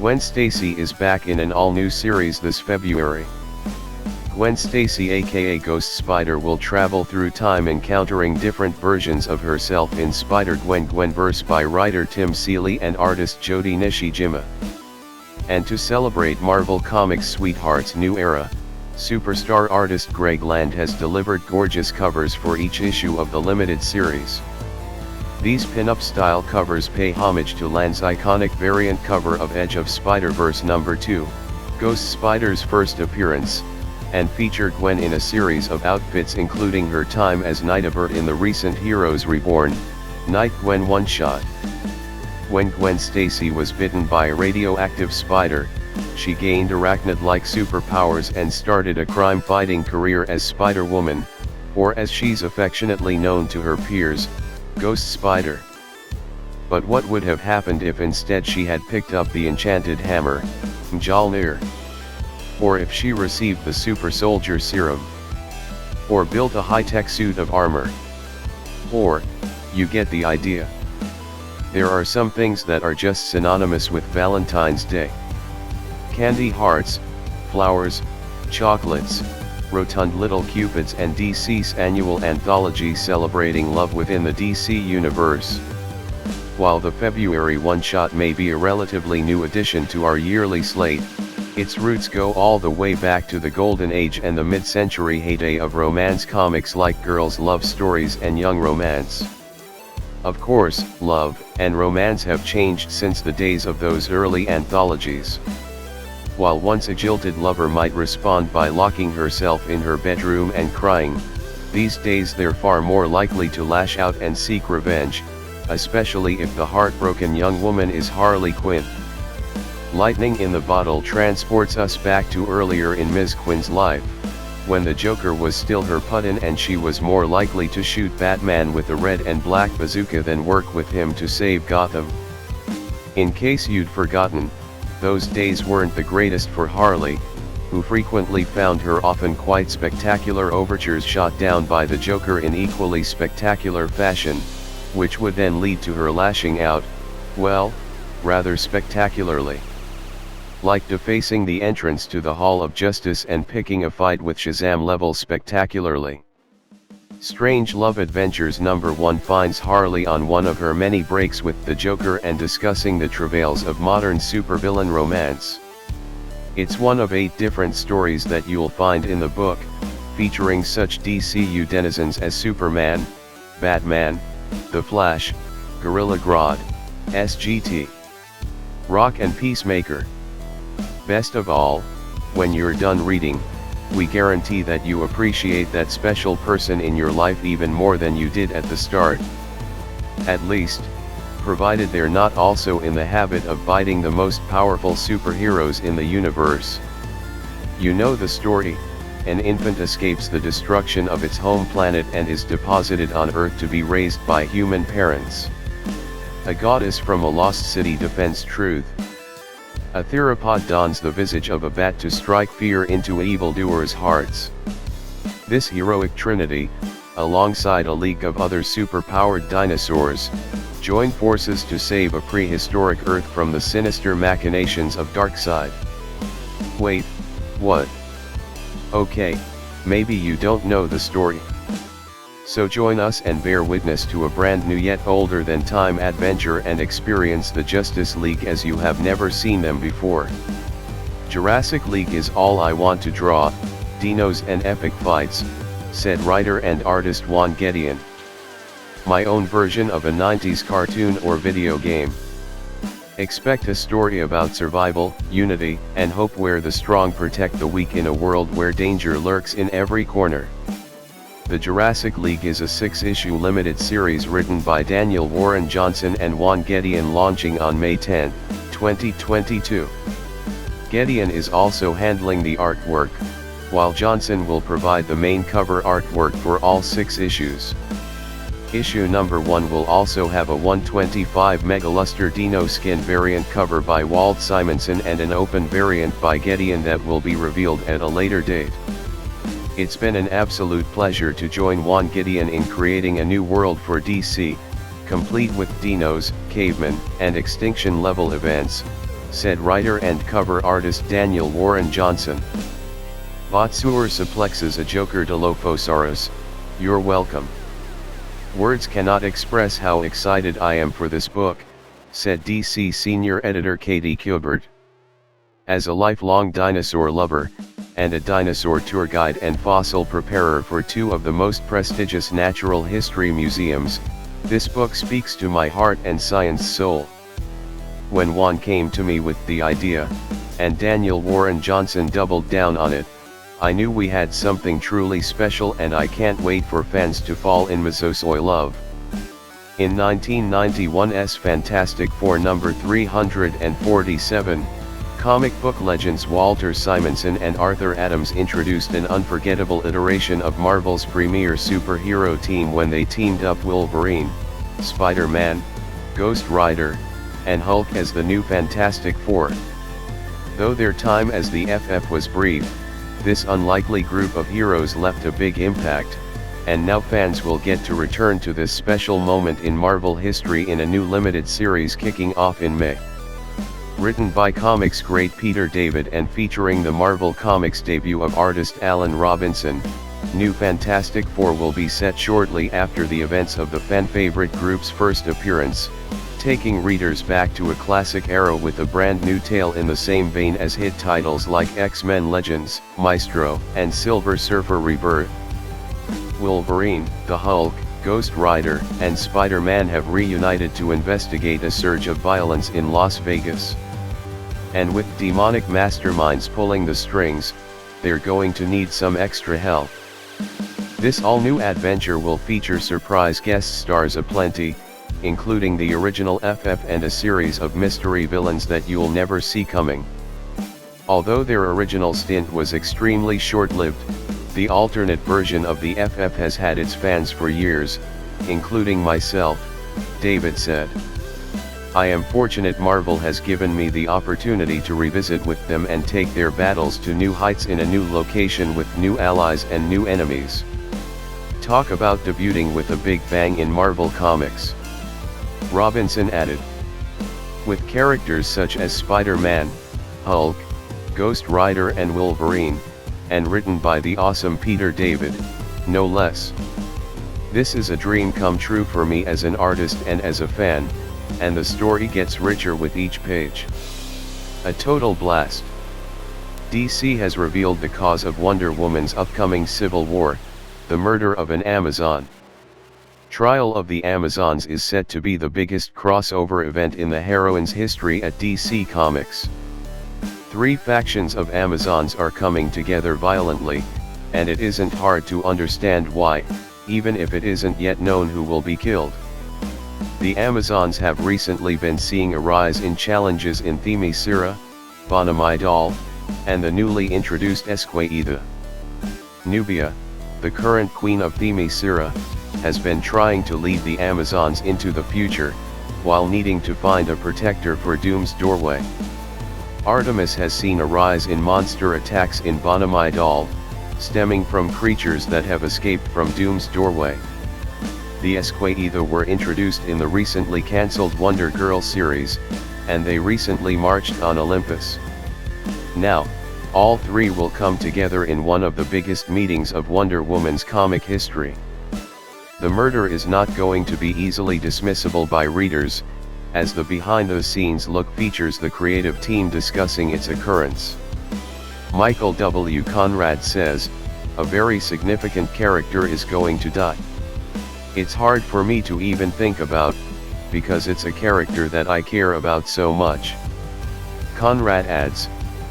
Gwen Stacy is back in an all-new series this February. Gwen Stacy aka Ghost Spider will travel through time encountering different versions of herself in Spider-Gwen Gwenverse by writer Tim Seeley and artist Jody Nishijima. And to celebrate Marvel Comics' Sweetheart's new era, superstar artist Greg Land has delivered gorgeous covers for each issue of the limited series. These pin-up-style covers pay homage to Land's iconic variant cover of Edge of Spider-Verse No. 2, Ghost Spider's first appearance, and feature Gwen in a series of outfits including her time as Nightbird in the recent Heroes Reborn, Night Gwen one-shot. When Gwen Stacy was bitten by a radioactive spider, she gained arachnid-like superpowers and started a crime-fighting career as Spider-Woman, or as she's affectionately known to her peers, Ghost Spider. But what would have happened if instead she had picked up the enchanted hammer, Mjolnir? Or if she received the super soldier serum? Or built a high-tech suit of armor? Or, you get the idea. There are some things that are just synonymous with Valentine's Day. Candy hearts, flowers, chocolates, rotund little cupids, and DC's annual anthology celebrating love within the DC universe. While the February one-shot may be a relatively new addition to our yearly slate, its roots go all the way back to the golden age and the mid-century heyday of romance comics like girls' love stories and young romance. Of course, love and romance have changed since the days of those early anthologies. While once a jilted lover might respond by locking herself in her bedroom and crying, these days they're far more likely to lash out and seek revenge, especially if the heartbroken young woman is Harley Quinn. Lightning in the Bottle transports us back to earlier in Ms. Quinn's life, when the Joker was still her putin and she was more likely to shoot Batman with a red and black bazooka than work with him to save Gotham. In case you'd forgotten, those days weren't the greatest for Harley, who frequently found her often quite spectacular overtures shot down by the Joker in equally spectacular fashion, which would then lead to her lashing out, well, rather spectacularly. Like defacing the entrance to the Hall of Justice and picking a fight with Shazam level spectacularly. Strange Love Adventures No. 1 finds Harley on one of her many breaks with the Joker and discussing the travails of modern supervillain romance. It's one of 8 different stories that you'll find in the book, featuring such DCU denizens as Superman, Batman, The Flash, Gorilla Grodd, SGT, Rock and Peacemaker. Best of all, when you're done reading, we guarantee that you appreciate that special person in your life even more than you did at the start. At least, provided they're not also in the habit of biting the most powerful superheroes in the universe. You know the story: an infant escapes the destruction of its home planet and is deposited on Earth to be raised by human parents. A goddess from a lost city defends truth. A theropod dons the visage of a bat to strike fear into evildoers' hearts. This heroic trinity, alongside a league of other super-powered dinosaurs, join forces to save a prehistoric Earth from the sinister machinations of Darkseid. Wait, what? Okay, maybe you don't know the story. So join us and bear witness to a brand new yet older than time adventure and experience the Justice League as you have never seen them before. Jurassic League is all I want to draw, dinos and epic fights, said writer and artist Juan Gedeon. My own version of a 90s cartoon or video game. Expect a story about survival, unity, and hope where the strong protect the weak in a world where danger lurks in every corner. The Jurassic League is a 6-issue limited series written by Daniel Warren Johnson and Juan Gedeon, launching on May 10, 2022. Gedeon is also handling the artwork, while Johnson will provide the main cover artwork for all 6 issues. Issue No. 1 will also have a 125 Megaluster Dino skin variant cover by Walt Simonson and an open variant by Gedeon that will be revealed at a later date. It's been an absolute pleasure to join Juan Gedeon in creating a new world for DC, complete with dinos, cavemen, and extinction-level events, said writer and cover artist Daniel Warren Johnson. Botsur suplexes a Joker Dilophosaurus, you're welcome. Words cannot express how excited I am for this book, said DC senior editor Katie Kubert. As a lifelong dinosaur lover, and a dinosaur tour guide and fossil preparer for two of the most prestigious natural history museums, this book speaks to my heart and science soul. When Juan came to me with the idea, and Daniel Warren Johnson doubled down on it, I knew we had something truly special, and I can't wait for fans to fall in Mesozoic love. In 1991's Fantastic Four number 347, comic book legends Walter Simonson and Arthur Adams introduced an unforgettable iteration of Marvel's premier superhero team when they teamed up Wolverine, Spider-Man, Ghost Rider, and Hulk as the new Fantastic Four. Though their time as the FF was brief, this unlikely group of heroes left a big impact, and now fans will get to return to this special moment in Marvel history in a new limited series kicking off in May. Written by comics great Peter David and featuring the Marvel Comics debut of artist Alan Robinson, New Fantastic Four will be set shortly after the events of the fan-favorite group's first appearance, taking readers back to a classic era with a brand new tale in the same vein as hit titles like X-Men Legends, Maestro, and Silver Surfer Rebirth. Wolverine, the Hulk, Ghost Rider, and Spider-Man have reunited to investigate a surge of violence in Las Vegas. And with demonic masterminds pulling the strings, they're going to need some extra help. This all-new adventure will feature surprise guest stars aplenty, including the original FF and a series of mystery villains that you'll never see coming. Although their original stint was extremely short-lived, the alternate version of the FF has had its fans for years, including myself, David said. I am fortunate Marvel has given me the opportunity to revisit with them and take their battles to new heights in a new location with new allies and new enemies. Talk about debuting with a big bang in Marvel Comics. Robinson added. With characters such as Spider-Man, Hulk, Ghost Rider and Wolverine, and written by the awesome Peter David, no less. This is a dream come true for me as an artist and as a fan, and the story gets richer with each page. A total blast. DC has revealed the cause of Wonder Woman's upcoming civil war, the murder of an Amazon. Trial of the Amazons is set to be the biggest crossover event in the heroine's history at DC Comics. Three factions of Amazons are coming together violently, and it isn't hard to understand why, even if it isn't yet known who will be killed. The Amazons have recently been seeing a rise in challenges in Themyscira, Bonamidal, and the newly introduced Esquaida. Nubia, the current queen of Themyscira, has been trying to lead the Amazons into the future, while needing to find a protector for Doom's doorway. Artemis has seen a rise in monster attacks in Bonamidal, stemming from creatures that have escaped from Doom's doorway. The Esquaida were introduced in the recently cancelled Wonder Girl series, and they recently marched on Olympus. Now, all three will come together in one of the biggest meetings of Wonder Woman's comic history. The murder is not going to be easily dismissible by readers, as the behind-the-scenes look features the creative team discussing its occurrence. Michael W. Conrad says, "A very significant character is going to die. It's hard for me to even think about, because it's a character that I care about so much." Conrad adds,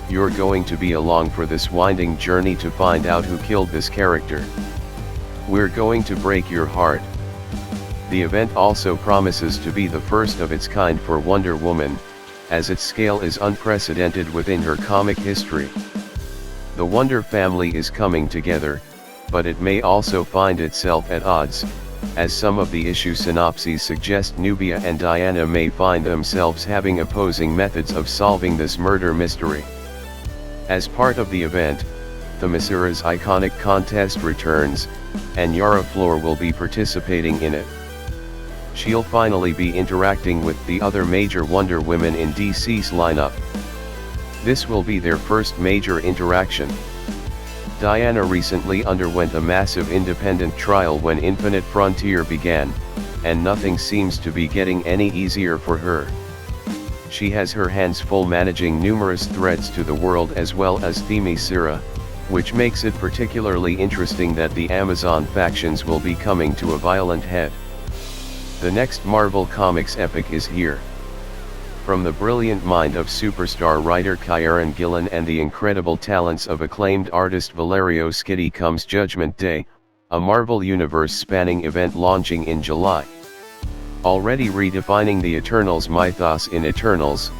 "You're going to be along for this winding journey to find out who killed this character. We're going to break your heart." The event also promises to be the first of its kind for Wonder Woman, as its scale is unprecedented within her comic history. The Wonder family is coming together, but it may also find itself at odds, as some of the issue synopses suggest Nubia and Diana may find themselves having opposing methods of solving this murder mystery. As part of the event, Themyscira's iconic contest returns, and Yara Flor will be participating in it. She'll finally be interacting with the other major Wonder Women in DC's lineup. This will be their first major interaction. Diana recently underwent a massive independent trial when Infinite Frontier began, and nothing seems to be getting any easier for her. She has her hands full managing numerous threats to the world as well as Themyscira, which makes it particularly interesting that the Amazon factions will be coming to a violent head. The next Marvel Comics epic is here. From the brilliant mind of superstar writer Kieran Gillen and the incredible talents of acclaimed artist Valerio Schiti comes Judgment Day, a Marvel Universe-spanning event launching in July. Already redefining the Eternals mythos in Eternals,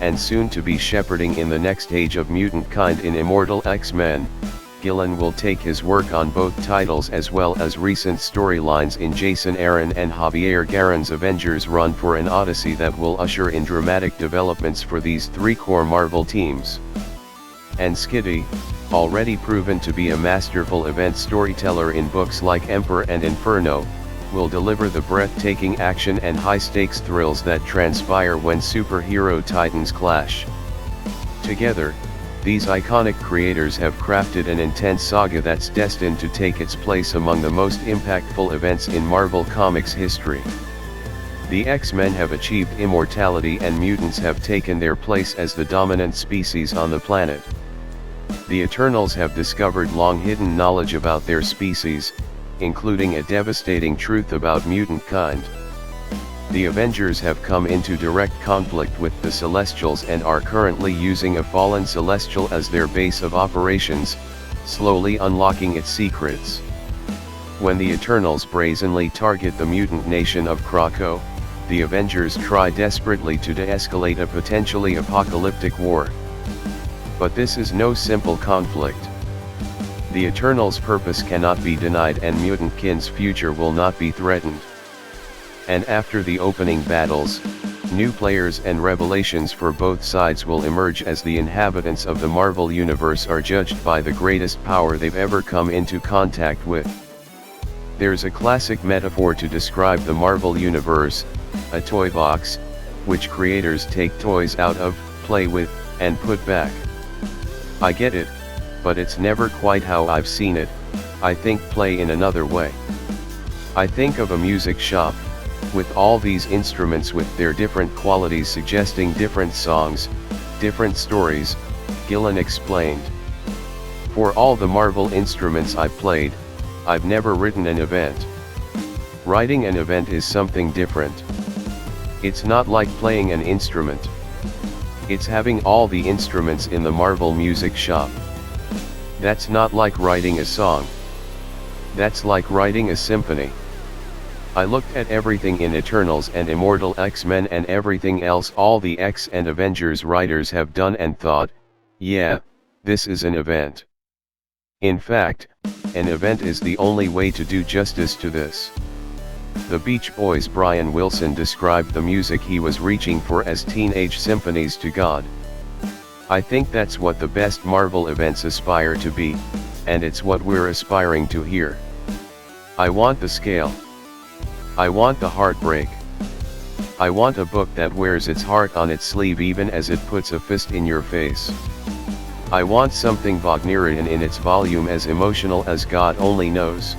and soon to be shepherding in the next age of mutant kind in Immortal X-Men, Gillen will take his work on both titles as well as recent storylines in Jason Aaron and Javier Garron's Avengers run for an odyssey that will usher in dramatic developments for these three core Marvel teams. And Schiti, already proven to be a masterful event storyteller in books like Emperor and Inferno, will deliver the breathtaking action and high-stakes thrills that transpire when superhero titans clash. Together, these iconic creators have crafted an intense saga that's destined to take its place among the most impactful events in Marvel Comics history. The X-Men have achieved immortality and mutants have taken their place as the dominant species on the planet. The Eternals have discovered long-hidden knowledge about their species, including a devastating truth about mutant kind. The Avengers have come into direct conflict with the Celestials and are currently using a fallen Celestial as their base of operations, slowly unlocking its secrets. When the Eternals brazenly target the mutant nation of Krakow, the Avengers try desperately to de-escalate a potentially apocalyptic war. But this is no simple conflict. The Eternals' purpose cannot be denied and mutant kin's future will not be threatened. And after the opening battles, new players and revelations for both sides will emerge as the inhabitants of the Marvel Universe are judged by the greatest power they've ever come into contact with. There's a classic metaphor to describe the Marvel Universe, a toy box, which creators take toys out of, play with, and put back. I get it, but it's never quite how I've seen it. I think play in another way. I think of a music shop, with all these instruments with their different qualities suggesting different songs, different stories, Gillen explained. For all the Marvel instruments I've played, I've never written an event. Writing an event is something different. It's not like playing an instrument. It's having all the instruments in the Marvel music shop. That's not like writing a song. That's like writing a symphony. I looked at everything in Eternals and Immortal X-Men and everything else all the X and Avengers writers have done and thought, yeah, this is an event. In fact, an event is the only way to do justice to this. The Beach Boys' Brian Wilson described the music he was reaching for as teenage symphonies to God. I think that's what the best Marvel events aspire to be, and it's what we're aspiring to here. I want the scale. I want the heartbreak. I want a book that wears its heart on its sleeve even as it puts a fist in your face. I want something Wagnerian in its volume as emotional as God only knows.